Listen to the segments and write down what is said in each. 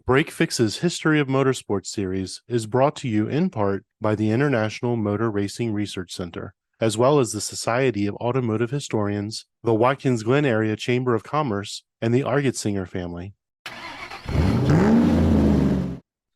Break Fix's History of Motorsports series is brought to you in part by the International Motor Racing Research Center, as well as the Society of Automotive Historians, the Watkins Glen Area Chamber of Commerce, and the Argetsinger family.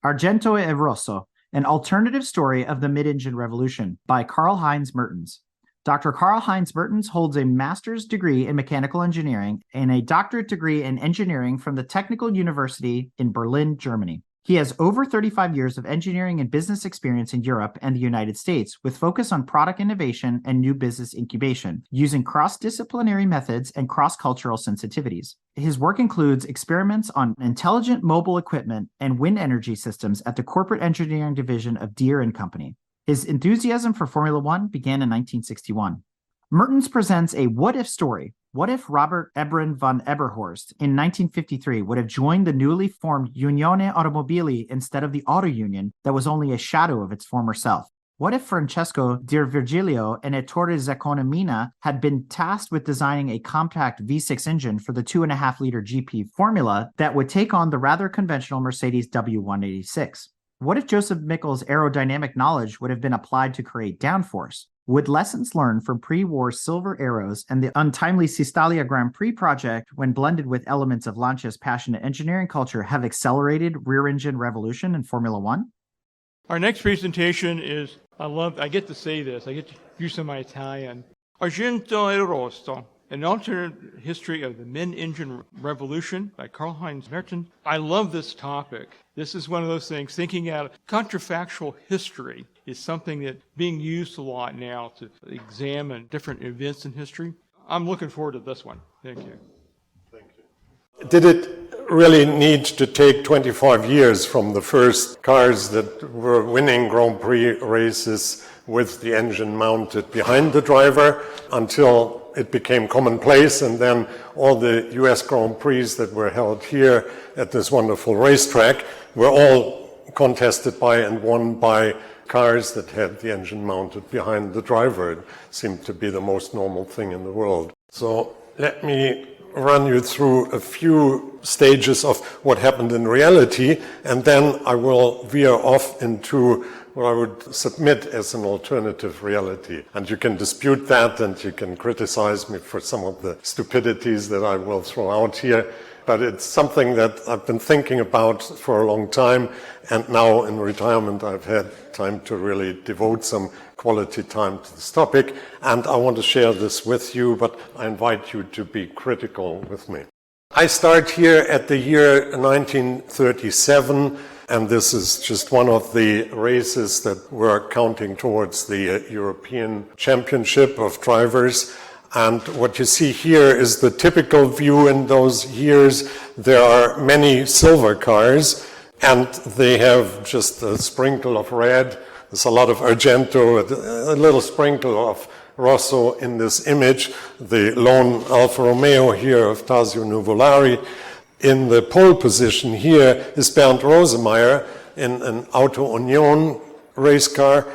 Argento e Rosso, an alternative story of the mid-engine revolution by Karl-Heinz Mertins. Dr. Karl-Heinz Mertins holds a master's degree in mechanical engineering and a doctorate degree in engineering from the Technical University in Berlin, Germany. He has over 35 years of engineering and business experience in Europe and the United States, with focus on product innovation and new business incubation, using cross-disciplinary methods and cross-cultural sensitivities. His work includes experiments on intelligent mobile equipment and wind energy systems at the corporate engineering division of Deere & Company. His enthusiasm for Formula One began in 1961. Mertens presents a what-if story. What if Robert Eberin von Eberhorst in 1953 would have joined the newly formed Unione Automobili instead of the Auto Union that was only a shadow of its former self? What if Francesco Di Virgilio and Ettore Zacconamina had been tasked with designing a compact V6 engine for the 2.5-liter GP formula that would take on the rather conventional Mercedes W186? What if Joseph Michel's aerodynamic knowledge would have been applied to create downforce? Would lessons learned from pre-war silver arrows and the untimely Sistalia Grand Prix project, when blended with elements of Lancia's passionate engineering culture, have accelerated rear-engine revolution in Formula One? Our next presentation is, I get to say this, I get to use some of my Italian. Argento e Rosso, an alternate history of the mid-engine revolution by Karl-Heinz Mertins. I love this topic. This is one of those things, thinking out counterfactual history is something that's being used a lot now to examine different events in history. I'm looking forward to this one. Thank you. Thank you. Did it really need to take 25 years from the first cars that were winning Grand Prix races with the engine mounted behind the driver until it became commonplace, and then all the US Grand Prix that were held here at this wonderful racetrack were all contested by and won by cars that had the engine mounted behind the driver. It seemed to be the most normal thing in the world. So let me run you through a few stages of what happened in reality, and then I will veer off into what I would submit as an alternative reality. And you can dispute that, and you can criticize me for some of the stupidities that I will throw out here, but it's something that I've been thinking about for a long time, and now in retirement I've had time to really devote some quality time to this topic, and I want to share this with you, but I invite you to be critical with me. I start here at the year 1937, and this is just one of the races that were counting towards the European Championship of Drivers. And what you see here is the typical view in those years. There are many silver cars, and they have just a sprinkle of red. There's a lot of Argento, a little sprinkle of Rosso in this image. The lone Alfa Romeo here of Tasio Nuvolari. In the pole position here is Bernd Rosemeyer in an Auto Union race car.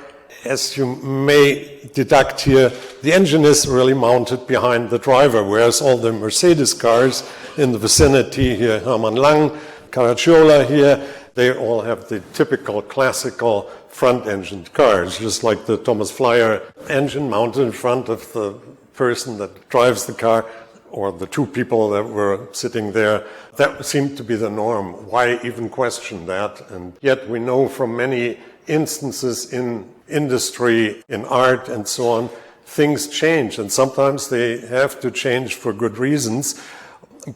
As you may deduct here, the engine is really mounted behind the driver, whereas all the Mercedes cars in the vicinity here, Hermann Lang, Caracciola here, they all have the typical classical front-engined cars, just like the Thomas Flyer engine mounted in front of the person that drives the car, or the two people that were sitting there. That seemed to be the norm. Why even question that? And yet we know from many instances in industry, in art, and so on, things change, and sometimes they have to change for good reasons.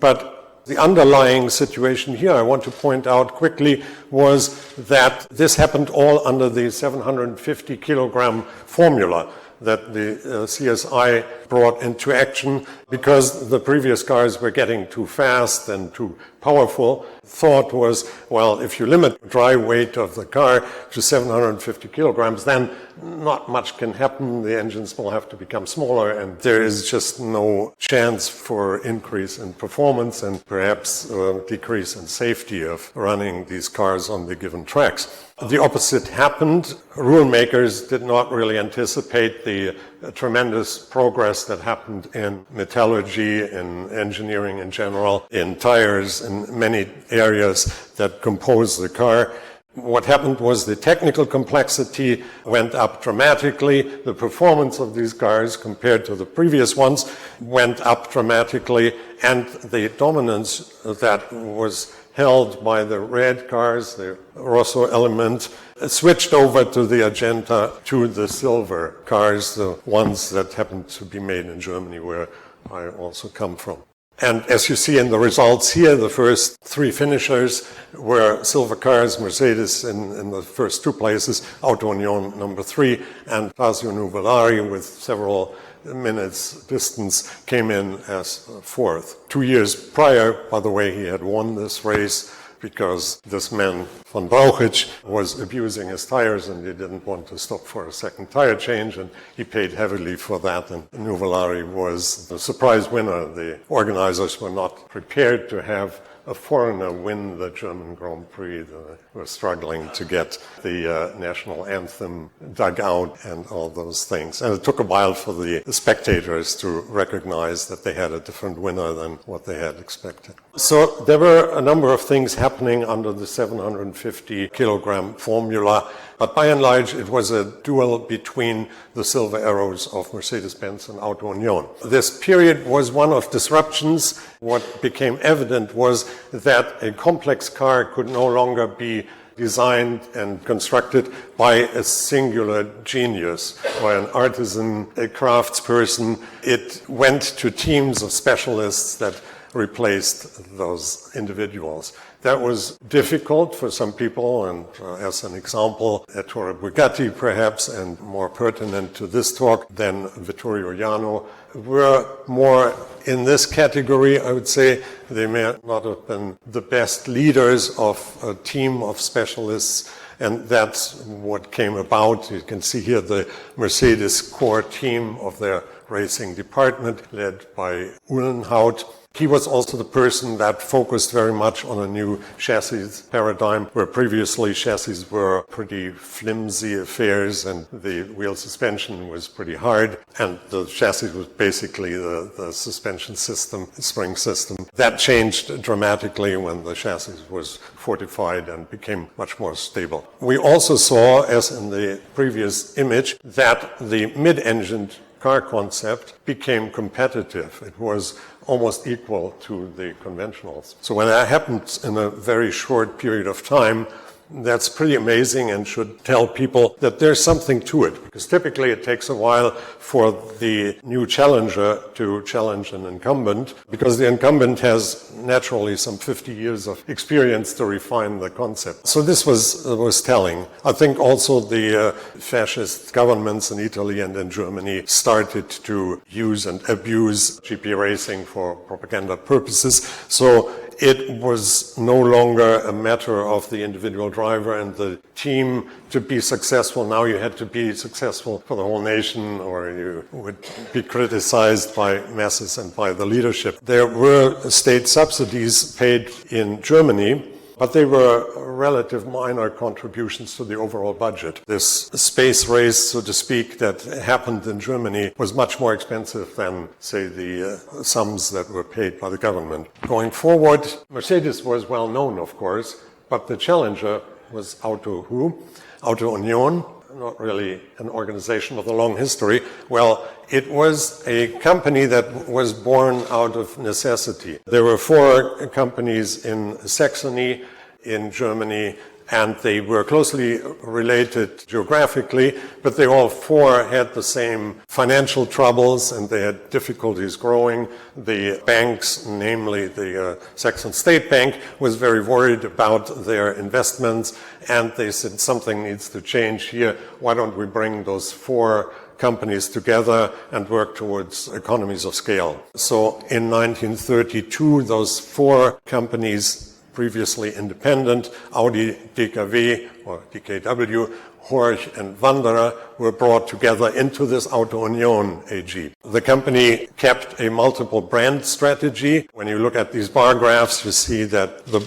But the underlying situation here, I want to point out quickly, was that this happened all under the 750 kilogram formula that the CSI brought into action because the previous cars were getting too fast and too powerful. Thought was, well, if you limit the dry weight of the car to 750 kilograms, then not much can happen. The engines will have to become smaller, and there is just no chance for increase in performance and perhaps decrease in safety of running these cars on the given tracks. The opposite happened. Rule makers did not really anticipate the tremendous progress that happened in metallurgy, in engineering in general, in tires, in many areas that compose the car. What happened was the technical complexity went up dramatically. The performance of these cars compared to the previous ones went up dramatically, and the dominance that was held by the red cars, the Rosso element, switched over to the Argento, to the silver cars, the ones that happened to be made in Germany, where I also come from. And as you see in the results here, the first three finishers were silver cars, Mercedes in the first two places, Unione number 3, and Tasio Nuvolari with several minutes distance came in as fourth. 2 years prior, by the way, he had won this race because this man, von Brauchitsch, was abusing his tires and he didn't want to stop for a second tire change, and he paid heavily for that, and Nuvolari was the surprise winner. The organizers were not prepared to have a foreigner win the German Grand Prix. They were struggling to get the national anthem dug out and all those things. And it took a while for the spectators to recognize that they had a different winner than what they had expected. So there were a number of things happening under the 750 kilogram formula, but by and large it was a duel between the silver arrows of Mercedes-Benz and Unione. This period was one of disruptions. What became evident was that a complex car could no longer be designed and constructed by a singular genius, by an artisan, a craftsperson. It went to teams of specialists that replaced those individuals. That was difficult for some people, and as an example, Ettore Bugatti perhaps, and more pertinent to this talk than Vittorio Jano, were more in this category. I would say they may not have been the best leaders of a team of specialists, and that's what came about. You can see here the Mercedes core team of their racing department, led by Uhlenhaut. He was also the person that focused very much on a new chassis paradigm, where previously chassis were pretty flimsy affairs and the wheel suspension was pretty hard, and the chassis was basically the suspension system, spring system. That changed dramatically when the chassis was fortified and became much more stable. We also saw, as in the previous image, that the mid-engined car concept became competitive. It was almost equal to the conventionals. So when that happens in a very short period of time, that's pretty amazing and should tell people that there's something to it, because typically it takes a while for the new challenger to challenge an incumbent, because the incumbent has naturally some 50 years of experience to refine the concept. So this was telling. I think also the fascist governments in Italy and in Germany started to use and abuse GP racing for propaganda purposes. So it was no longer a matter of the individual driver and the team to be successful. Now you had to be successful for the whole nation, or you would be criticized by masses and by the leadership. There were state subsidies paid in Germany, but they were relative minor contributions to the overall budget. This space race, so to speak, that happened in Germany was much more expensive than, say, the sums that were paid by the government. Going forward, Mercedes was well known, of course, but the challenger was Unione, not really an organization with a long history. Well, it was a company that was born out of necessity. There were 4 companies in Saxony, in Germany, and they were closely related geographically, but they all 4 had the same financial troubles and they had difficulties growing. The banks, namely the Saxon State Bank, was very worried about their investments, and they said something needs to change here. Why don't we bring those 4 companies together and work towards economies of scale? So in 1932, those 4 companies, previously independent, Audi, DKW, or DKW, Horch, and Wanderer, were brought together into this Unione AG. The company kept a multiple brand strategy. When you look at these bar graphs, you see that the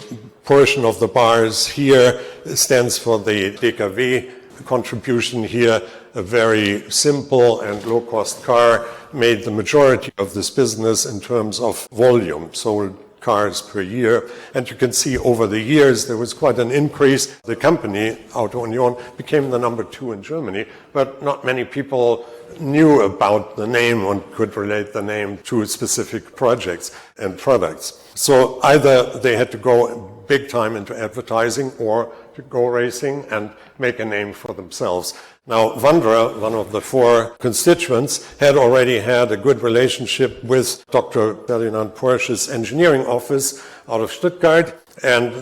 portion of the bars here stands for the DKW contribution here, a very simple and low-cost car made the majority of this business in terms of volume, sold cars per year. And you can see over the years there was quite an increase. The company, Unione, became the number 2 in Germany, but not many people knew about the name and could relate the name to specific projects and products. So either they had to go big time into advertising or to go racing and make a name for themselves. Now, Wanderer, one of the 4 constituents, had already had a good relationship with Dr. Ferdinand Porsche's engineering office out of Stuttgart, and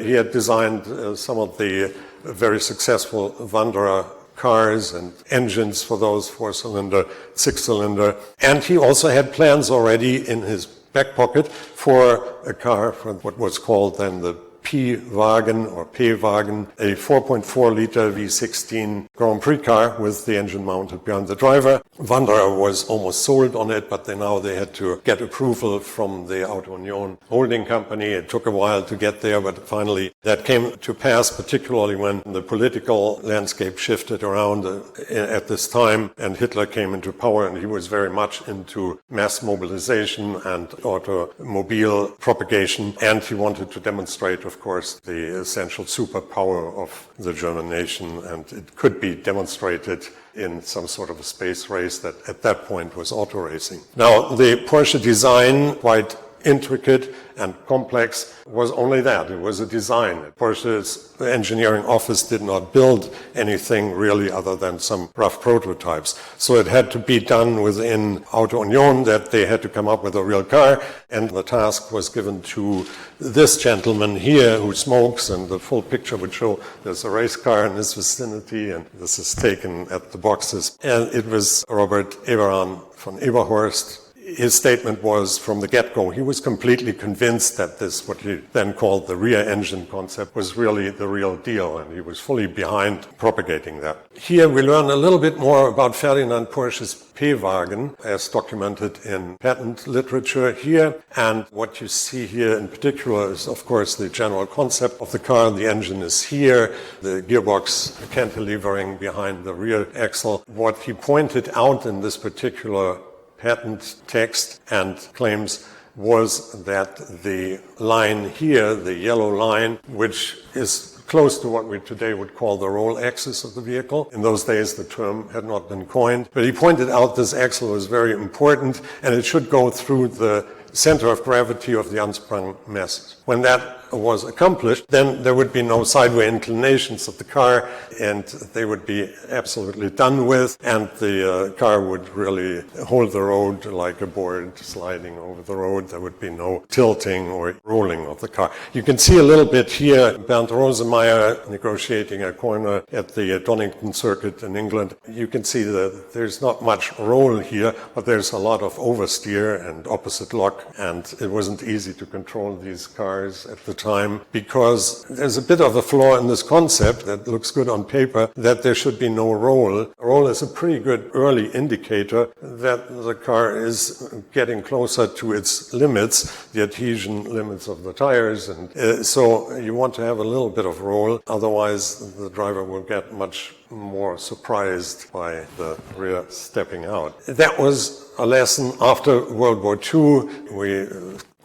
he had designed some of the very successful Wanderer cars and engines for those 4-cylinder, 6-cylinder. And he also had plans already in his back pocket for a car for what was called then the P-Wagen or P-Wagen, a 4.4-liter V16 Grand Prix car with the engine mounted behind the driver. Wanderer was almost sold on it, but they had to get approval from the Unione holding company. It took a while to get there, but finally that came to pass, particularly when the political landscape shifted around at this time and Hitler came into power, and he was very much into mass mobilization and automobile propagation, and he wanted to demonstrate, of course, the essential superpower of the German nation, and it could be demonstrated in some sort of a space race that at that point was auto racing. Now, the Porsche design, quite intricate and complex, was only that. It was a design. Porsche's engineering office did not build anything really other than some rough prototypes. So it had to be done within Unione, that they had to come up with a real car, and the task was given to this gentleman here who smokes, and the full picture would show there's a race car in this vicinity, and this is taken at the boxes. And it was Robert Eberin von Eberhorst. His statement was from the get-go, he was completely convinced that this, what he then called the rear engine concept, was really the real deal, and he was fully behind propagating that. Here we learn a little bit more about Ferdinand Porsche's P-Wagen, as documented in patent literature here. And what you see here in particular is, of course, the general concept of the car. The engine is here, the gearbox cantilevering behind the rear axle. What he pointed out in this particular patent text and claims was that the line here, the yellow line, which is close to what we today would call the roll axis of the vehicle. In those days, the term had not been coined, but he pointed out this axle was very important and it should go through the center of gravity of the unsprung masses. When that was accomplished, then there would be no sideway inclinations of the car, and they would be absolutely done with, and the car would really hold the road like a board sliding over the road. There would be no tilting or rolling of the car. You can see a little bit here Bernd Rosemeyer negotiating a corner at the Donington circuit in England. You can see that there's not much roll here, but there's a lot of oversteer and opposite lock, and it wasn't easy to control these cars at the time, because there's a bit of a flaw in this concept that looks good on paper, that there should be no roll. Roll is a pretty good early indicator that the car is getting closer to its limits, the adhesion limits of the tires, and so you want to have a little bit of roll, otherwise the driver will get much more surprised by the rear stepping out. That was a lesson after World War II. We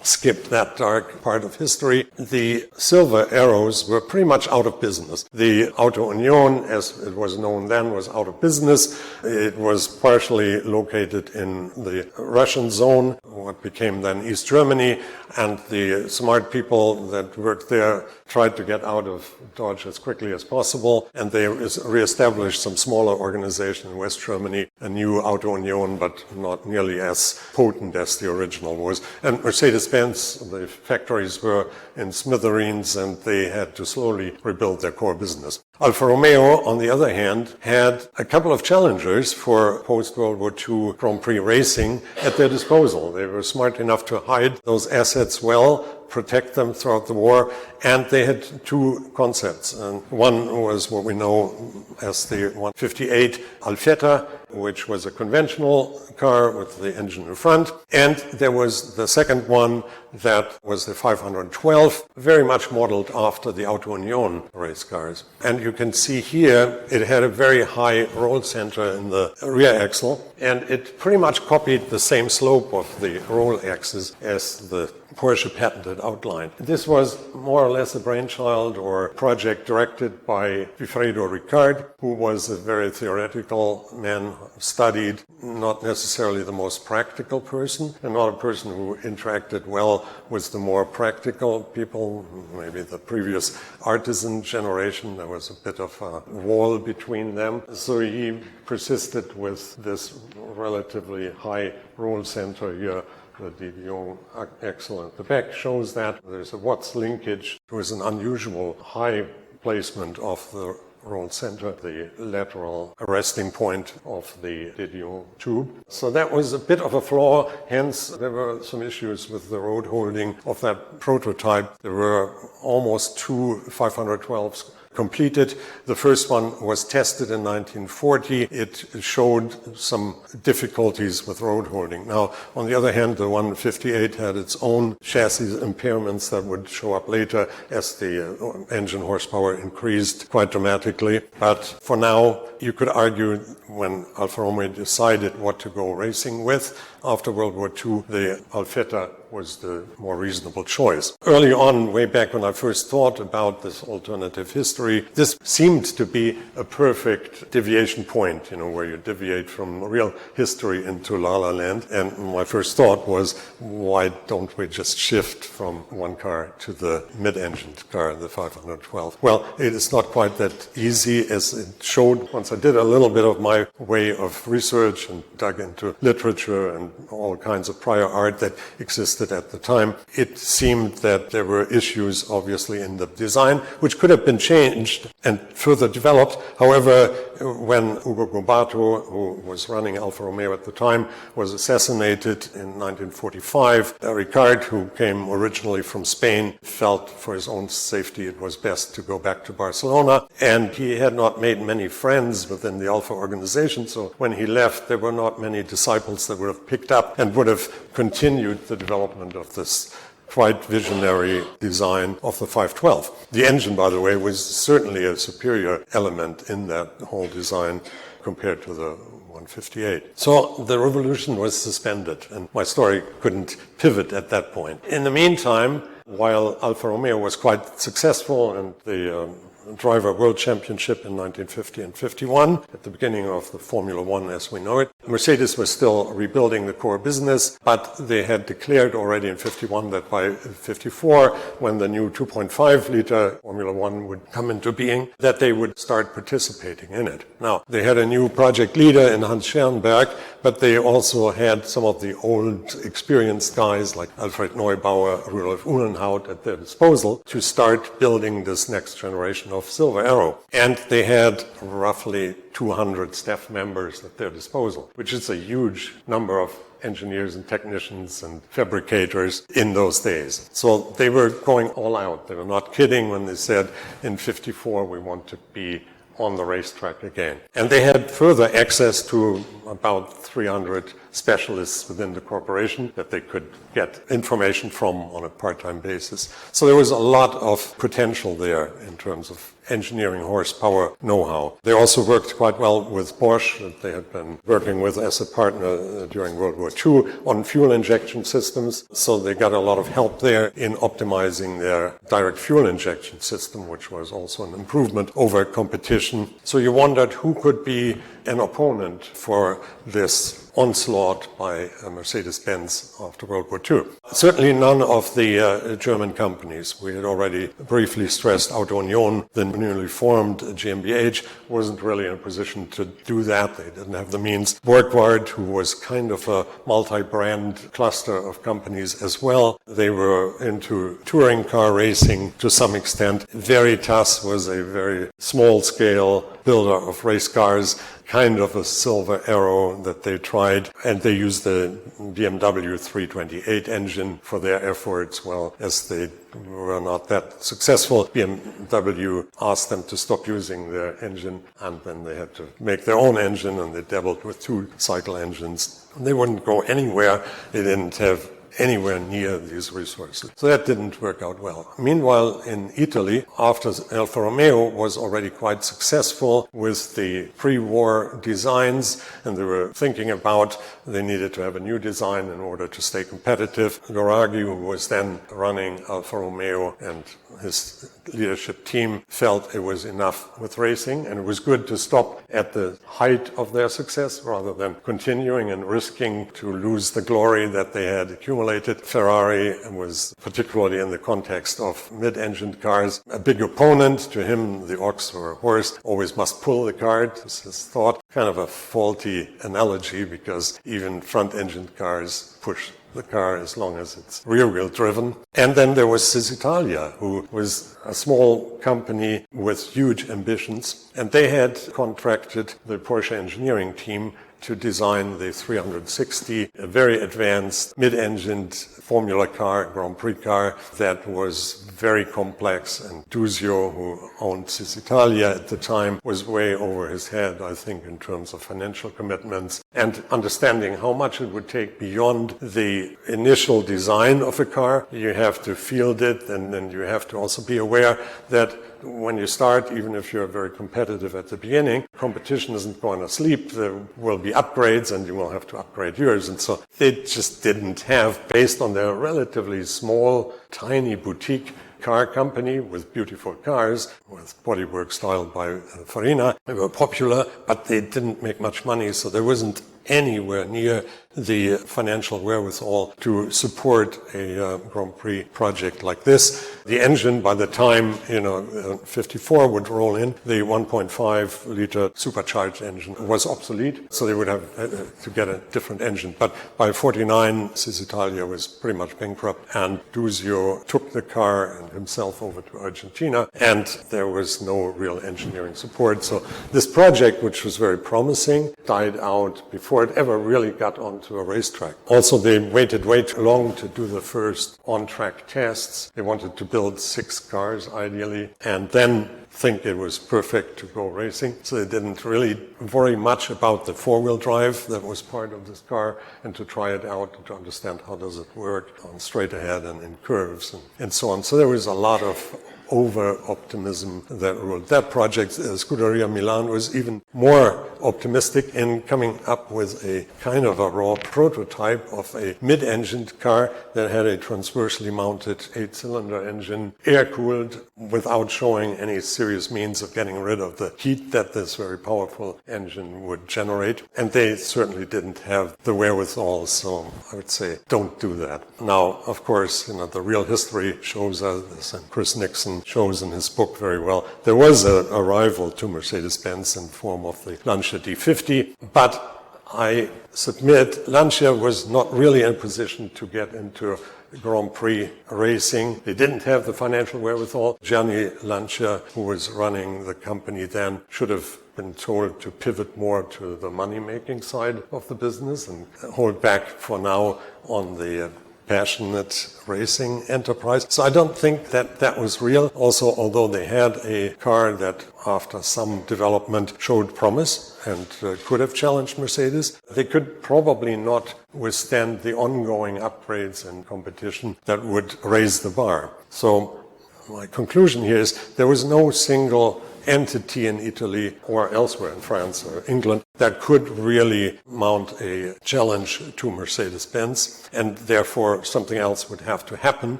skipped that dark part of history. The silver arrows were pretty much out of business. The Unione, as it was known then, was out of business. It was partially located in the Russian zone, what became then East Germany, and the smart people that worked there tried to get out of Dodge as quickly as possible, and they reestablished some smaller organization in West Germany, a new Unione, but not nearly as potent as the original was. And Mercedes-Benz, the factories were in smithereens, and they had to slowly rebuild their core business. Alfa Romeo, on the other hand, had a couple of challengers for post-World War II Grand Prix racing at their disposal. They were smart enough to hide those assets well. protect them throughout the war. And they had two concepts. And one was what we know as the 158 Alfetta, which was a conventional car with the engine in front. And there was the second one that was the 512, very much modeled after the Unione race cars. And you can see here, it had a very high roll center in the rear axle, and it pretty much copied the same slope of the roll axis as the Porsche patented outline. This was more or less a brainchild or project directed by Wilfredo Ricard, who was a very theoretical man, studied, not necessarily the most practical person, and not a person who interacted well with the more practical people, maybe the previous artisan generation. There was a bit of a wall between them. So he persisted with this relatively high roll center here. The DDO axle at the back shows that there's a Watts linkage. It was an unusual high placement of the roll center, the lateral resting point of the DDO tube. So that was a bit of a flaw, hence there were some issues with the road holding of that prototype. There were almost two 512s completed. The first one was tested in 1940. It showed some difficulties with road holding. Now, on the other hand, the 158 had its own chassis impairments that would show up later as the engine horsepower increased quite dramatically. But for now, you could argue when Alfa Romeo decided what to go racing with after World War II, the Alfetta was the more reasonable choice. Early on, way back when I first thought about this alternative history, this seemed to be a perfect deviation point, where you deviate from real history into La La Land. And my first thought was, why don't we just shift from one car to the mid-engined car, the 512? Well, it is not quite that easy as it showed once I did a little bit of my way of research and dug into literature and all kinds of prior art that existed at the time. It seemed that there were issues, obviously, in the design, which could have been changed and further developed. However, when Ugo Gobato, who was running Alfa Romeo at the time, was assassinated in 1945, Ricard, who came originally from Spain, felt for his own safety it was best to go back to Barcelona. And he had not made many friends within the Alfa organization, so when he left, there were not many disciples that would have picked up and would have continued the development of this quite visionary design of the 512. The engine, by the way, was certainly a superior element in that whole design compared to the 158. So the revolution was suspended, and my story couldn't pivot at that point. In the meantime, while Alfa Romeo was quite successful and the Driver World Championship in 1950 and 51, at the beginning of the Formula One as we know it, Mercedes was still rebuilding the core business, but they had declared already in 51 that by 54, when the new 2.5-liter Formula One would come into being, that they would start participating in it. Now, they had a new project leader in Hans Schernberg, but they also had some of the old experienced guys like Alfred Neubauer, Rudolf Uhlenhaut at their disposal to start building this next generation of Silver Arrow. And they had roughly 200 staff members at their disposal, which is a huge number of engineers and technicians and fabricators in those days. So they were going all out. They were not kidding when they said in 54 we want to be on the racetrack again. And they had further access to about 300 specialists within the corporation that they could get information from on a part-time basis. So there was a lot of potential there in terms of engineering horsepower know-how. They also worked quite well with Porsche, that they had been working with as a partner during World War II on fuel injection systems. So they got a lot of help there in optimizing their direct fuel injection system, which was also an improvement over competition. So you wondered who could be an opponent for this onslaught by Mercedes-Benz after World War II. Certainly none of the German companies. We had already briefly stressed Unione, the newly formed GmbH, wasn't really in a position to do that. They didn't have the means. Borgward, who was kind of a multi-brand cluster of companies as well, they were into touring car racing to some extent. Veritas was a very small-scale builder of race cars. kind of a silver arrow that they tried, and they used the BMW 328 engine for their efforts. Well, as they were not that successful, BMW asked them to stop using their engine, and then they had to make their own engine, and they dabbled with two-cycle engines. They wouldn't go anywhere. They didn't have anywhere near these resources. So that didn't work out well. Meanwhile, in Italy, after Alfa Romeo was already quite successful with the pre-war designs, and they were thinking about they needed to have a new design in order to stay competitive. Goraghi, who was then running Alfa Romeo, and his leadership team felt it was enough with racing, and it was good to stop at the height of their success rather than continuing and risking to lose the glory that they had accumulated. Ferrari was, particularly in the context of mid-engined cars, a big opponent. To him, the ox or horse always must pull the cart. This is thought kind of a faulty analogy, because even front-engined cars push the car as long as it's rear-wheel driven. And then there was Cisitalia, who was a small company with huge ambitions, and they had contracted the Porsche engineering team to design the 360, a very advanced mid-engined Formula car, Grand Prix car, that was very complex. And Duzio, who owned Cisitalia at the time, was way over his head, I think, in terms of financial commitments and understanding how much it would take beyond the initial design of a car. You have to field it, and then you have to also be aware that when you start, even if you're very competitive at the beginning, competition isn't going to sleep. There will be upgrades, and you will have to upgrade yours. And so they just didn't have, based on their relatively small, tiny boutique car company with beautiful cars, with bodywork styled by Farina. They were popular, but they didn't make much money, so there wasn't anywhere near the financial wherewithal to support a Grand Prix project like this. The engine, by the time 54 would roll in, the 1.5 liter supercharged engine was obsolete, so they would have to get a different engine. But by 49, Cisitalia was pretty much bankrupt, and Duzio took the car and himself over to Argentina, and there was no real engineering support. So this project, which was very promising, died out before it ever really got onto a racetrack. Also, they waited way too long to do the first on-track tests. They wanted to build 6 cars, ideally, and then think it was perfect to go racing. So they didn't really worry much about the four-wheel drive that was part of this car, and to try it out and to understand how does it work on straight ahead and in curves and so on. So there was a lot of over-optimism that ruled that project. Scuderia Milan was even more optimistic in coming up with a kind of a raw prototype of a mid-engined car that had a transversely mounted 8-cylinder engine, air-cooled, without showing any serious means of getting rid of the heat that this very powerful engine would generate. And they certainly didn't have the wherewithal, so I would say don't do that. Now, of course, the real history shows us this, and Chris Nixon shows in his book very well. There was a rival to Mercedes-Benz in form of the Lancia D50, but I submit Lancia was not really in a position to get into Grand Prix racing. They didn't have the financial wherewithal. Gianni Lancia, who was running the company then, should have been told to pivot more to the money-making side of the business and hold back for now on the passionate racing enterprise. So I don't think that was real. Also, although they had a car that after some development showed promise and could have challenged Mercedes, they could probably not withstand the ongoing upgrades and competition that would raise the bar. So my conclusion here is there was no single entity in Italy or elsewhere in France or England that could really mount a challenge to Mercedes-Benz, and therefore something else would have to happen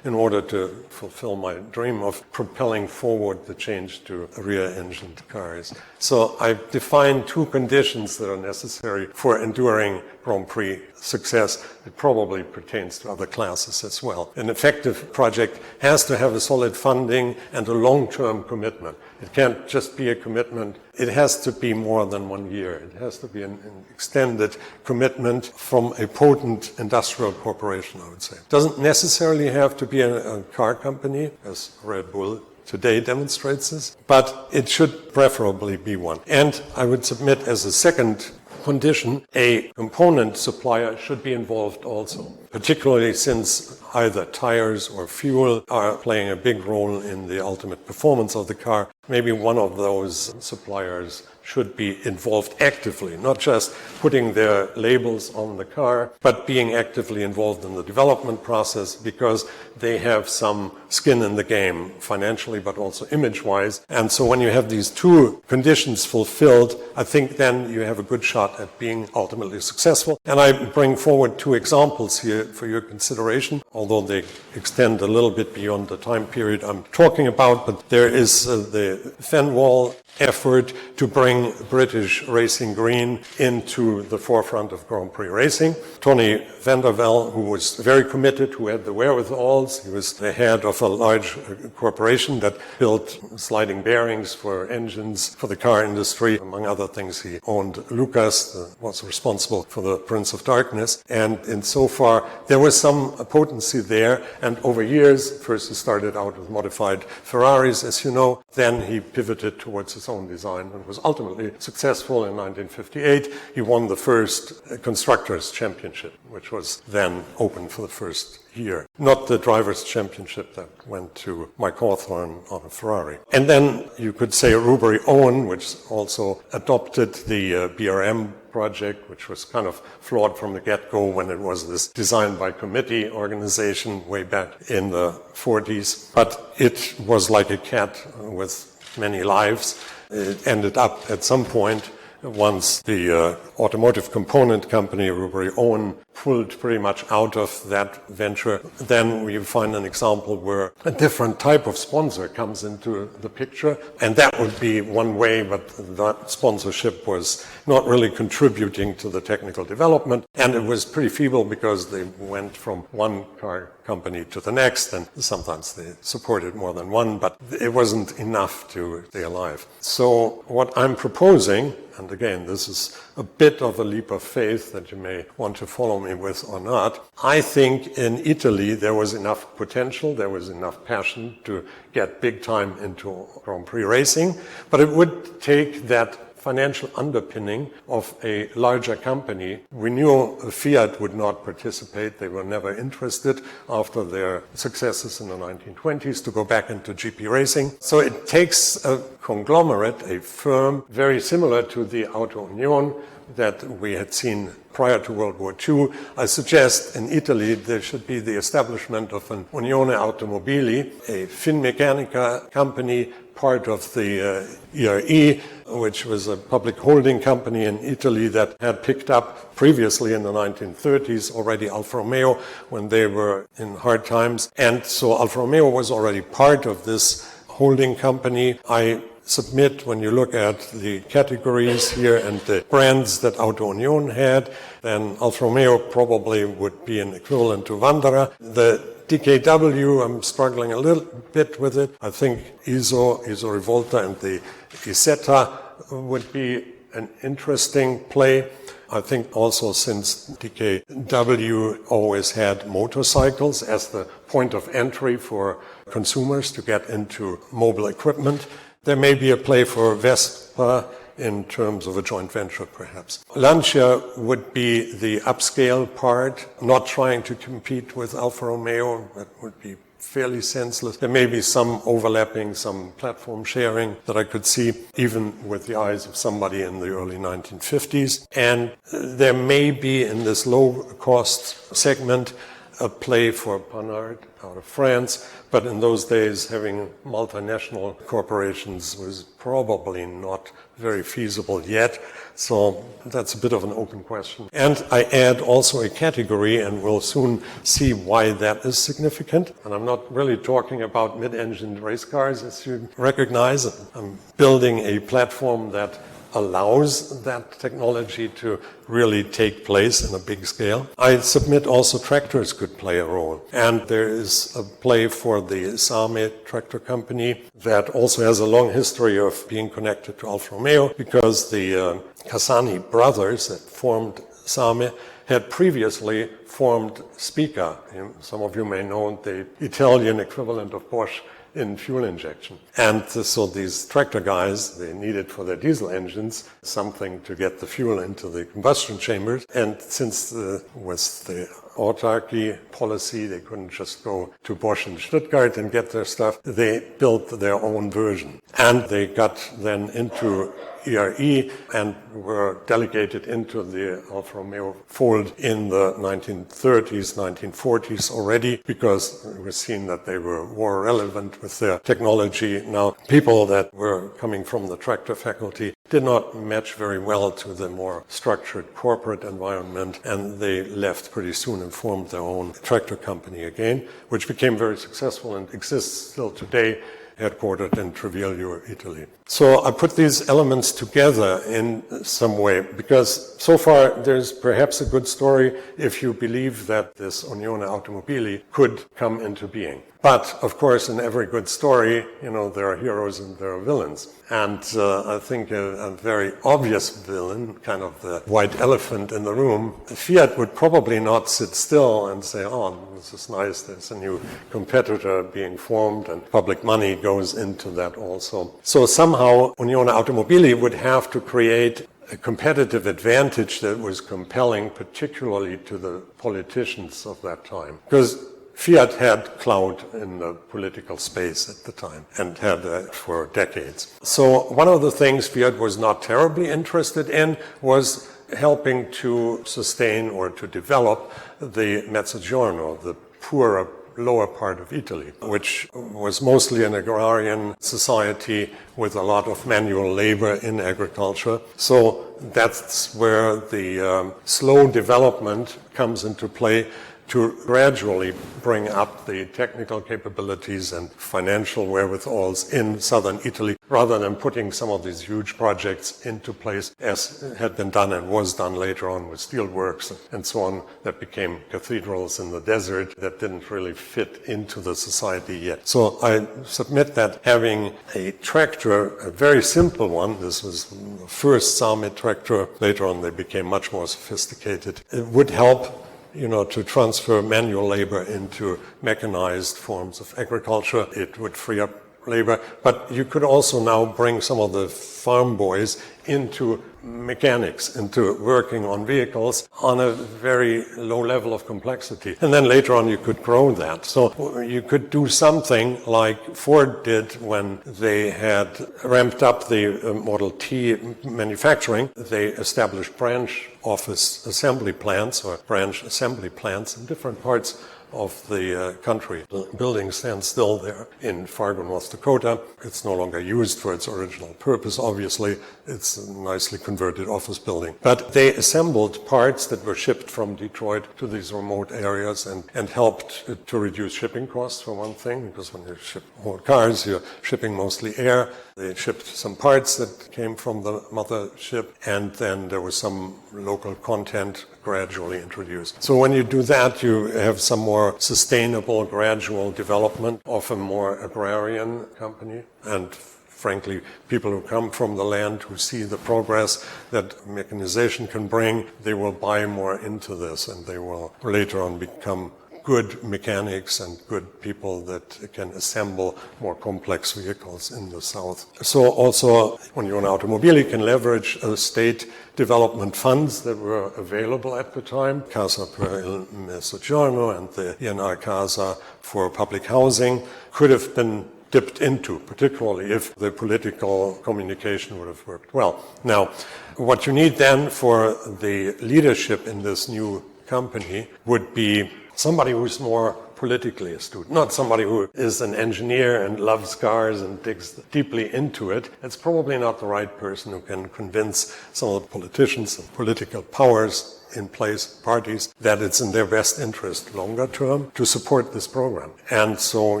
in order to fulfill my dream of propelling forward the change to rear-engined cars. So I've defined 2 conditions that are necessary for enduring Grand Prix success. It probably pertains to other classes as well. An effective project has to have a solid funding and a long-term commitment. It can't just be a commitment. It has to be more than 1 year. It has to be an extended commitment from a potent industrial corporation, I would say. It doesn't necessarily have to be a car company, as Red Bull today demonstrates this, but it should preferably be one. And I would submit as a second condition, a component supplier should be involved also, particularly since either tires or fuel are playing a big role in the ultimate performance of the car. Maybe one of those suppliers should be involved actively, not just putting their labels on the car, but being actively involved in the development process because they have some skin in the game, financially, but also image-wise. And so when you have these two conditions fulfilled, I think then you have a good shot at being ultimately successful. And I bring forward two examples here for your consideration, although they extend a little bit beyond the time period I'm talking about. But there is the Fenwall effort to bring British racing green into the forefront of Grand Prix racing. Tony van der Wel, who was very committed, who had the wherewithals, he was the head of a large corporation that built sliding bearings for engines for the car industry. Among other things, he owned Lucas, was responsible for the Prince of Darkness. And insofar, there was some potency there. And over years, first he started out with modified Ferraris, as you know. Then he pivoted towards his own design and was ultimately successful. In 1958, he won the first Constructors' Championship, which was then open for the first year. Not the Drivers' Championship that went to Mike Hawthorne on a Ferrari. And then you could say Rubery Owen, which also adopted the BRM project, which was kind of flawed from the get-go when it was this design by committee organization way back in the 40s. But it was like a cat with many lives. It ended up at some point, once the automotive component company, Rubery Owen, pulled pretty much out of that venture, then we find an example where a different type of sponsor comes into the picture. And that would be one way, but that sponsorship was not really contributing to the technical development. And it was pretty feeble because they went from one car company to the next, and sometimes they supported more than one, but it wasn't enough to stay alive. So what I'm proposing, and again, this is a bit of a leap of faith that you may want to follow me with or not. I think in Italy there was enough potential, there was enough passion to get big time into Grand Prix racing, but it would take that financial underpinning of a larger company. We knew Fiat would not participate. They were never interested after their successes in the 1920s to go back into GP racing. So it takes a conglomerate, a firm, very similar to the Unione that we had seen prior to World War II. I suggest in Italy there should be the establishment of an Unione Automobili, a Finmeccanica company, part of the ERE, which was a public holding company in Italy that had picked up previously in the 1930s already Alfa Romeo when they were in hard times. And so Alfa Romeo was already part of this holding company. I submit, when you look at the categories here and the brands that Auto Union had, then Alfa Romeo probably would be an equivalent to Wanderer. The DKW, I'm struggling a little bit with it. I think ISO Rivolta, and the Isetta would be an interesting play. I think also since DKW always had motorcycles as the point of entry for consumers to get into mobile equipment, there may be a play for Vespa in terms of a joint venture, perhaps. Lancia would be the upscale part, not trying to compete with Alfa Romeo. That would be fairly senseless. There may be some overlapping, some platform sharing that I could see, even with the eyes of somebody in the early 1950s. And there may be, in this low-cost segment, a play for Panhard out of France, but in those days having multinational corporations was probably not very feasible yet, so that's a bit of an open question. And I add also a category, and we'll soon see why that is significant. And I'm not really talking about mid-engined race cars, as you recognize. I'm building a platform that allows that technology to really take place in a big scale. I submit also tractors could play a role. And there is a play for the Same tractor company that also has a long history of being connected to Alfa Romeo, because the Cassani brothers that formed Same had previously formed Spica. Some of you may know the Italian equivalent of Bosch in fuel injection. And so these tractor guys, they needed for their diesel engines something to get the fuel into the combustion chambers. And since with the autarky policy, they couldn't just go to Bosch and Stuttgart and get their stuff. They built their own version. And they got then into ERE and were delegated into the Alfa Romeo fold in the 1930s, 1940s already, because it was seen that they were more relevant with their technology. Now, people that were coming from the tractor faculty did not match very well to the more structured corporate environment, and they left pretty soon and formed their own tractor company again, which became very successful and exists still today, headquartered in Treviglio, Italy. So I put these elements together in some way because so far there's perhaps a good story if you believe that this Unione Automobili could come into being. But, of course, in every good story, there are heroes and there are villains. And I think a very obvious villain, kind of the white elephant in the room, Fiat would probably not sit still and say, oh, this is nice, there's a new competitor being formed, and public money goes into that also. So somehow Unione Automobili would have to create a competitive advantage that was compelling, particularly to the politicians of that time. Because Fiat had clout in the political space at the time and had for decades. So one of the things Fiat was not terribly interested in was helping to sustain or to develop the Mezzogiorno, the poorer lower part of Italy, which was mostly an agrarian society with a lot of manual labor in agriculture. So that's where the slow development comes into play to gradually bring up the technical capabilities and financial wherewithals in southern Italy, rather than putting some of these huge projects into place as had been done and was done later on with steelworks and so on, that became cathedrals in the desert that didn't really fit into the society yet. So I submit that having a tractor, a very simple one, this was the first Summit tractor, later on they became much more sophisticated, it would help to transfer manual labor into mechanized forms of agriculture. It would free up labor, but you could also now bring some of the farm boys into mechanics, into working on vehicles on a very low level of complexity. And then later on you could grow that. So you could do something like Ford did when they had ramped up the Model T manufacturing. They established branch office assembly plants or branch assembly plants in different parts of the country. The building stands still there in Fargo, North Dakota. It's no longer used for its original purpose, obviously. It's a nicely converted office building. But they assembled parts that were shipped from Detroit to these remote areas and helped to reduce shipping costs, for one thing, because when you ship more cars, you're shipping mostly air. They shipped some parts that came from the mothership, and then there was some local content gradually introduced. So when you do that, you have some more sustainable, gradual development of a more agrarian company. And frankly, people who come from the land, who see the progress that mechanization can bring, they will buy more into this, and they will later on become good mechanics and good people that can assemble more complex vehicles in the South. So also, Unione Automobili can leverage state development funds that were available at the time, Casa per il Mezzogiorno and the INR Casa for public housing, could have been dipped into, particularly if the political communication would have worked well. Now, what you need then for the leadership in this new company would be somebody who's more politically astute, not somebody who is an engineer and loves cars and digs deeply into it. It's probably not the right person who can convince some of the politicians and political powers in place, parties, that it's in their best interest longer term to support this program. And so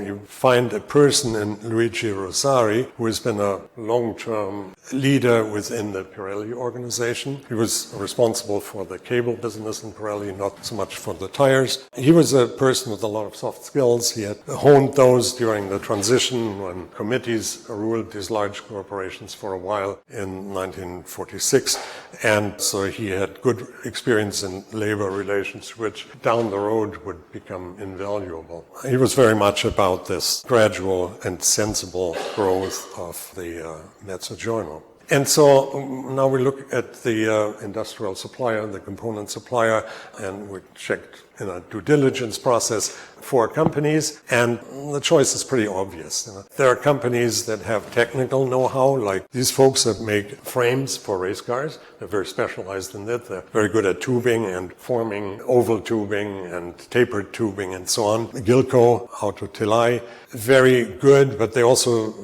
you find a person in Luigi Rosari who has been a long-term leader within the Pirelli organization. He was responsible for the cable business in Pirelli, not so much for the tires. He was a person with a lot of soft skills. He had honed those during the transition when committees ruled these large corporations for a while in 1946. And so he had good experience constraints and labor relations, which down the road would become invaluable. He was very much about this gradual and sensible growth of the Mezzogiorno. And so now we look at the industrial supplier, the component supplier, and we checked in a due diligence process for companies, and the choice is pretty obvious. There are companies that have technical know-how, like these folks that make frames for race cars. They're very specialized in that. They're very good at tubing and forming oval tubing and tapered tubing and so on. Gilco, Automotive, very good, but they also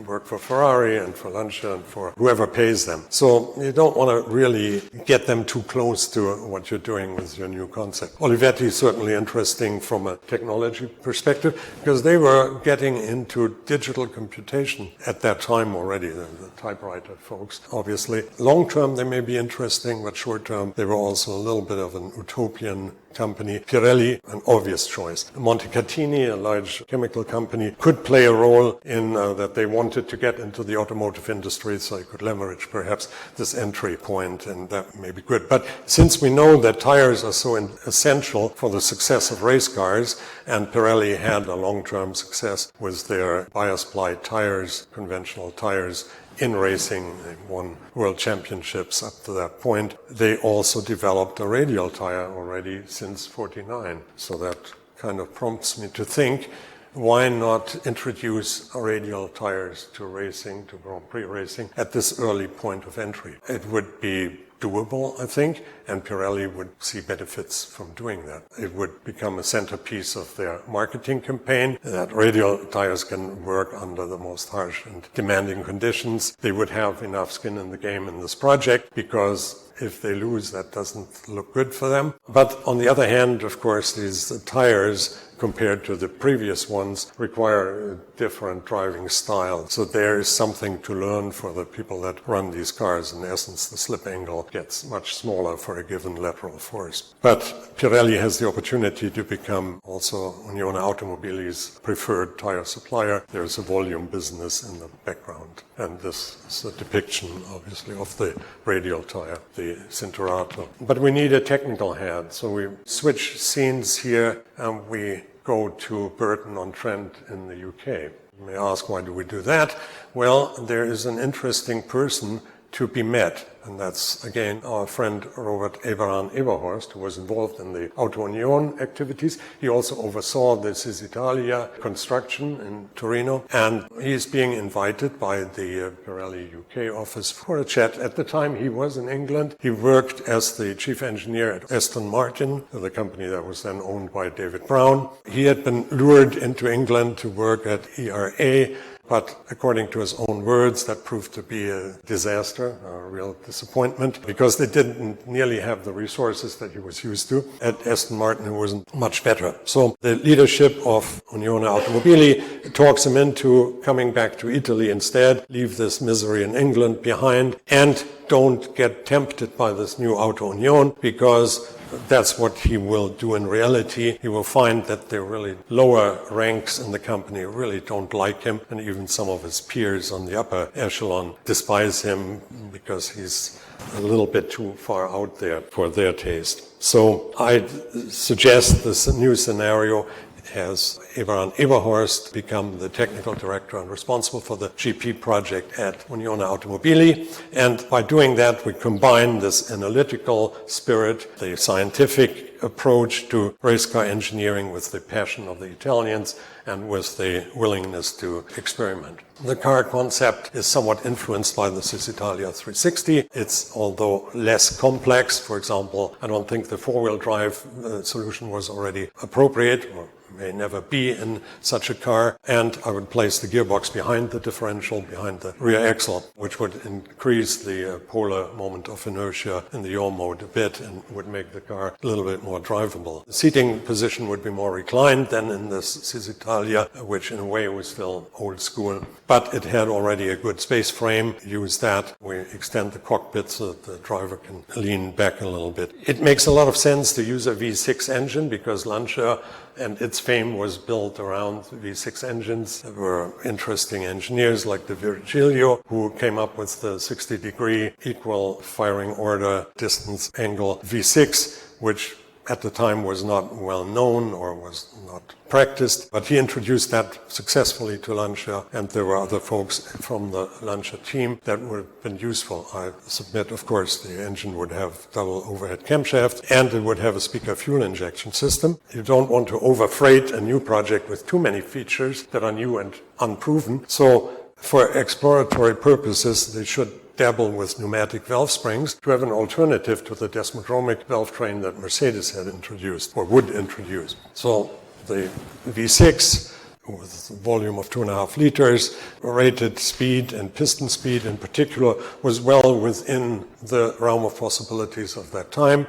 work for Ferrari and for Lancia and for whoever pays them. So you don't want to really get them too close to what you're doing with your new concept. Olivetti is certainly interesting from a technology perspective because they were getting into digital computation at that time already, the typewriter folks, obviously. Long term they may be interesting, but short term they were also a little bit of an utopian company. Pirelli, an obvious choice. Montecatini, a large chemical company, could play a role in that they wanted to get into the automotive industry, so they could leverage perhaps this entry point, and that may be good. But since we know that tires are so essential for the success of race cars, and Pirelli had a long-term success with their bias-ply tires, conventional tires, in racing. They won world championships up to that point. They also developed a radial tire already since 49. So that kind of prompts me to think, why not introduce radial tires to racing, to Grand Prix racing, at this early point of entry? It would be doable, I think, and Pirelli would see benefits from doing that. It would become a centerpiece of their marketing campaign, that radial tires can work under the most harsh and demanding conditions. They would have enough skin in the game in this project, because if they lose, that doesn't look good for them. But on the other hand, of course, these tires, compared to the previous ones, require a different driving style. So there is something to learn for the people that run these cars. In essence, the slip angle gets much smaller for a given lateral force. But Pirelli has the opportunity to become also Unione Automobili's preferred tire supplier. There's a volume business in the background. And this is a depiction, obviously, of the radial tire, the Cinturato. But we need a technical head. So we switch scenes here, and we go to Burton-on-Trent in the UK. You may ask, why do we do that? Well, there is an interesting person to be met, and that's, again, our friend Robert Eberin von Eberhorst, who was involved in the Auto Unione activities. He also oversaw the Cisitalia construction in Torino, and he is being invited by the Pirelli UK office for a chat. At the time, he was in England. He worked as the chief engineer at Aston Martin, the company that was then owned by David Brown. He had been lured into England to work at ERA, but according to his own words, that proved to be a disaster, a real disappointment, because they didn't nearly have the resources that he was used to. At Aston Martin, it wasn't much better. So the leadership of Unione Automobili talks him into coming back to Italy instead, leave this misery in England behind, and don't get tempted by this new Auto Unione, because that's what he will do in reality. He will find that the really lower ranks in the company really don't like him, and even some of his peers on the upper echelon despise him because he's a little bit too far out there for their taste. So I suggest this new scenario has Eberin von Eberhorst become the technical director and responsible for the GP project at Unione Automobili. And by doing that, we combine this analytical spirit, the scientific approach to race car engineering, with the passion of the Italians and with the willingness to experiment. The car concept is somewhat influenced by the Cisitalia 360. It's, although less complex, for example, I don't think the four-wheel drive solution was already appropriate, or may never be in such a car, and I would place the gearbox behind the differential, behind the rear axle, which would increase the polar moment of inertia in the yaw mode a bit and would make the car a little bit more drivable. The seating position would be more reclined than in this Cisitalia, which in a way was still old school, but it had already a good space frame. Use that. We extend the cockpit so that the driver can lean back a little bit. It makes a lot of sense to use a V6 engine because Lancia and its fame was built around V6 engines. There were interesting engineers like Di Virgilio, who came up with the 60-degree equal firing order distance angle V6, which at the time was not well known or was not practiced, but he introduced that successfully to Lancia, and there were other folks from the Lancia team that would have been useful. I submit, of course, the engine would have double overhead camshaft, and it would have a Spica fuel injection system. You don't want to overfreight a new project with too many features that are new and unproven. So for exploratory purposes, they should dabble with pneumatic valve springs to have an alternative to the desmodromic valve train that Mercedes had introduced or would introduce. So the V6 with a volume of 2.5 liters, rated speed and piston speed in particular was well within the realm of possibilities of that time.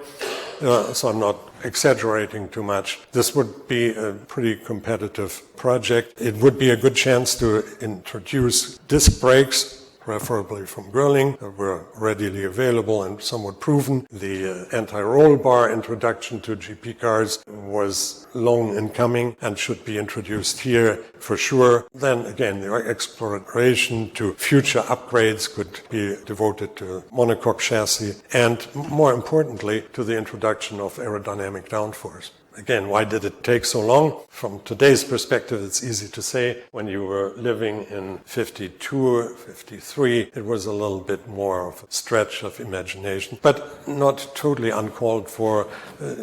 So I'm not exaggerating too much. This would be a pretty competitive project. It would be a good chance to introduce disc brakes, preferably from Girling, that were readily available and somewhat proven. The anti-roll bar introduction to GP cars was long in coming and should be introduced here for sure. Then again, the exploration to future upgrades could be devoted to monocoque chassis and, more importantly, to the introduction of aerodynamic downforce. Again, why did it take so long? From today's perspective, it's easy to say. When you were living in 52, 53, it was a little bit more of a stretch of imagination, but not totally uncalled for.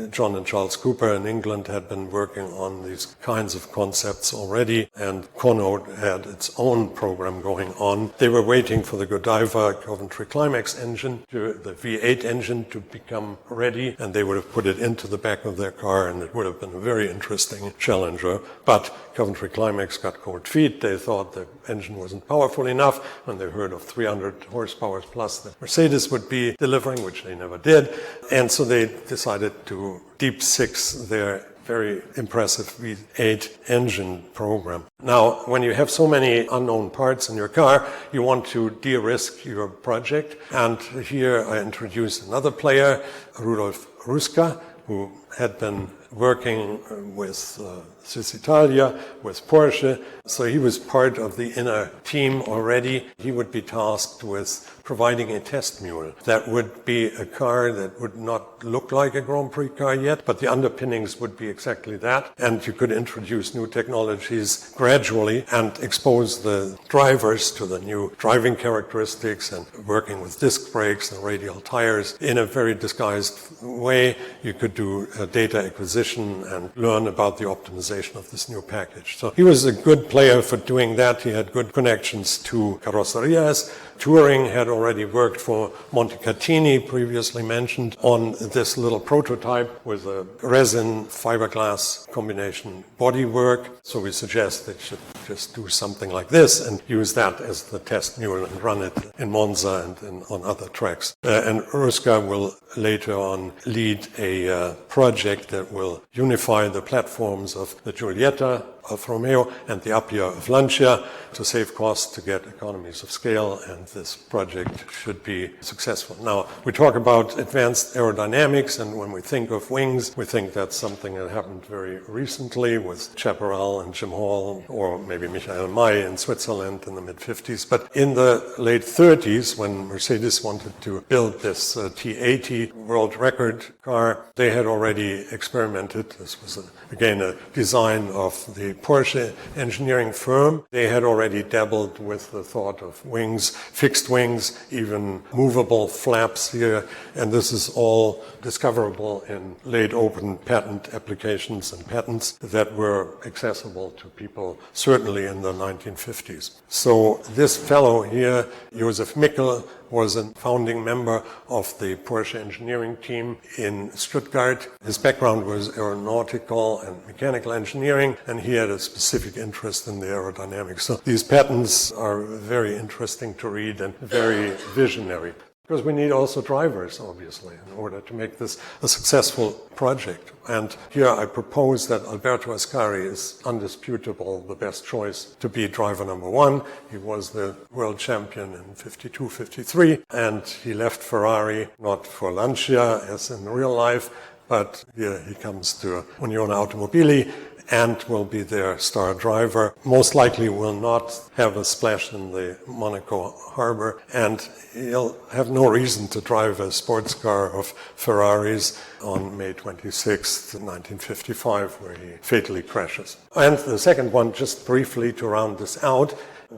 John and Charles Cooper in England had been working on these kinds of concepts already, and Conode had its own program going on. They were waiting for the Godiva Coventry Climax engine, the V8 engine, to become ready, and they would have put it into the back of their car, and it would have been a very interesting challenger. But Coventry Climax got cold feet. They thought the engine wasn't powerful enough when they heard of 300 horsepower plus that Mercedes would be delivering, which they never did. And so they decided to deep six their very impressive V8 engine program. Now, when you have so many unknown parts in your car, you want to de-risk your project. And here I introduce another player, Rudolf Ruska, who had been working with Swiss Italia, with Porsche. So he was part of the inner team already. He would be tasked with providing a test mule. That would be a car that would not look like a Grand Prix car yet, but the underpinnings would be exactly that. And you could introduce new technologies gradually and expose the drivers to the new driving characteristics and working with disc brakes and radial tires in a very disguised way. You could do data acquisition and learn about the optimization of this new package. So he was a good player for doing that. He had good connections to carrosserias. Touring had already worked for Montecatini, previously mentioned, on this little prototype with a resin fiberglass combination bodywork. So we suggest they should just do something like this and use that as the test mule and run it in Monza and on other tracks. And Ruska will later on lead a project that will unify the platforms of the Giulietta of Romeo and the Appia of Lancia to save costs, to get economies of scale, and this project should be successful. Now, we talk about advanced aerodynamics, and when we think of wings, we think that's something that happened very recently with Chaparral and Jim Hall, or maybe Michael May in Switzerland in the mid-50s. But in the late 30s, when Mercedes wanted to build this T80 world record car, they had already experimented. This was, again, a design of the Porsche engineering firm. They had already dabbled with the thought of wings, fixed wings, even movable flaps here, and this is all discoverable in late open patent applications and patents that were accessible to people certainly in the 1950s. So this fellow here, Joseph Michel, was a founding member of the Porsche engineering team in Stuttgart. His background was aeronautical and mechanical engineering, and he had a specific interest in the aerodynamics. So these patents are very interesting to read and very visionary. Because we need also drivers, obviously, in order to make this a successful project. And here I propose that Alberto Ascari is undisputable the best choice to be driver number one. He was the world champion in 52, 53, and he left Ferrari not for Lancia, as in real life, but here he comes to Unione Automobili and will be their star driver. Most likely will not have a splash in the Monaco harbor, and he'll have no reason to drive a sports car of Ferraris on May 26th, 1955, where he fatally crashes. And the second one, just briefly to round this out,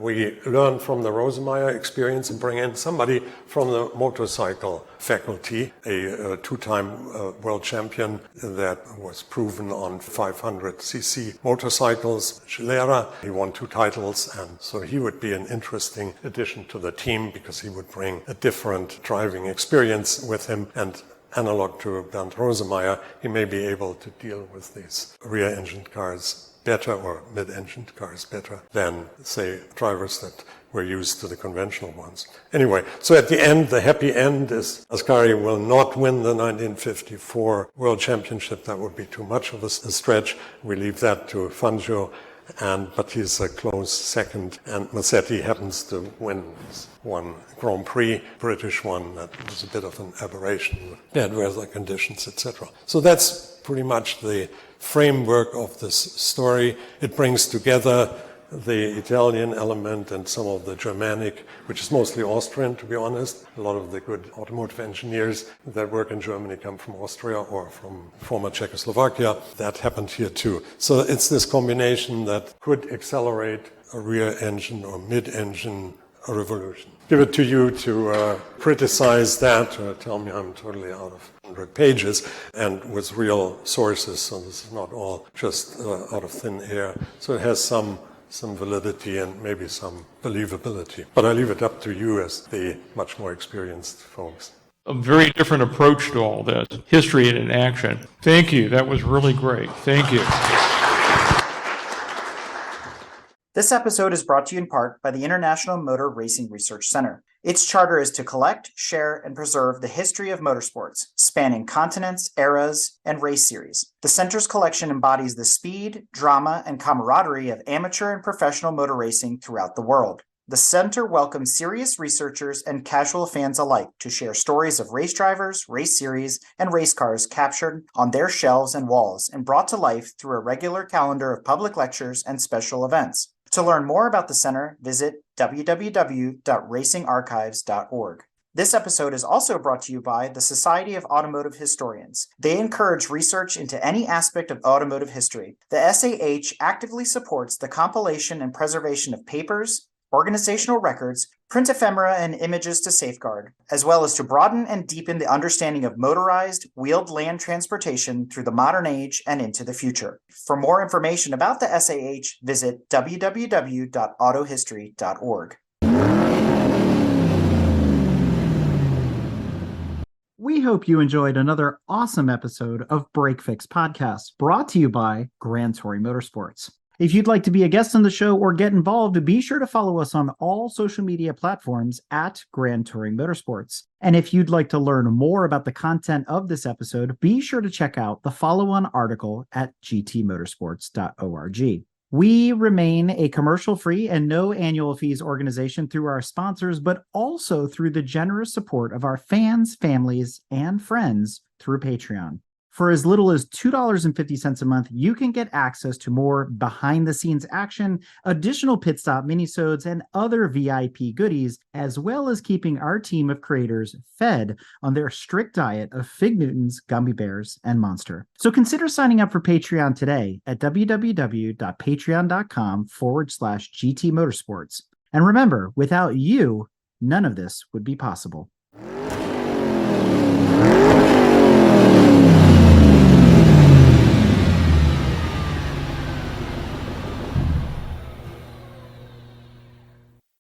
we learn from the Rosemeyer experience and bring in somebody from the motorcycle faculty, a two-time world champion that was proven on 500cc motorcycles, Schillera. He won 2 titles, and so he would be an interesting addition to the team because he would bring a different driving experience with him, and analog to Bernd Rosemeyer, he may be able to deal with these rear-engined cars better, or mid-engined cars better than, say, drivers that were used to the conventional ones. Anyway, so at the end, the happy end is Ascari will not win the 1954 World Championship. That would be too much of a stretch. We leave that to Fangio, but he's a close second, and Massetti happens to win one Grand Prix, British one, that was a bit of an aberration, bad weather conditions, etc. So that's pretty much the framework of this story. It brings together the Italian element and some of the Germanic, which is mostly Austrian, to be honest. A lot of the good automotive engineers that work in Germany come from Austria or from former Czechoslovakia. That happened here too. So it's this combination that could accelerate a rear engine or mid-engine revolution. Give it to you to criticize that, or tell me I'm totally out of 100 pages, and with real sources, so this is not all just out of thin air. So it has some validity and maybe some believability. But I leave it up to you as the much more experienced folks. A very different approach to all this, history in action. Thank you. That was really great. Thank you. This episode is brought to you in part by the International Motor Racing Research Center. Its charter is to collect, share, and preserve the history of motorsports, spanning continents, eras, and race series. The center's collection embodies the speed, drama, and camaraderie of amateur and professional motor racing throughout the world. The center welcomes serious researchers and casual fans alike to share stories of race drivers, race series, and race cars captured on their shelves and walls and brought to life through a regular calendar of public lectures and special events. To learn more about the center, visit www.racingarchives.org. This episode is also brought to you by the Society of Automotive Historians. They encourage research into any aspect of automotive history. The SAH actively supports the compilation and preservation of papers, organizational records, print ephemera, and images to safeguard, as well as to broaden and deepen the understanding of motorized, wheeled land transportation through the modern age and into the future. For more information about the SAH, visit www.autohistory.org. We hope you enjoyed another awesome episode of Break Fix Podcast, brought to you by Grand Prix Motorsports. If you'd like to be a guest on the show or get involved, be sure to follow us on all social media platforms at Grand Touring Motorsports. And if you'd like to learn more about the content of this episode, be sure to check out the follow-on article at gtmotorsports.org. We remain a commercial-free and no annual fees organization through our sponsors, but also through the generous support of our fans, families, and friends through Patreon. For as little as $2.50 a month, you can get access to more behind-the-scenes action, additional pit stop minisodes, and other VIP goodies, as well as keeping our team of creators fed on their strict diet of Fig Newtons, gummy bears, and Monster. So consider signing up for Patreon today at www.patreon.com/GT Motorsports. And remember, without you, none of this would be possible.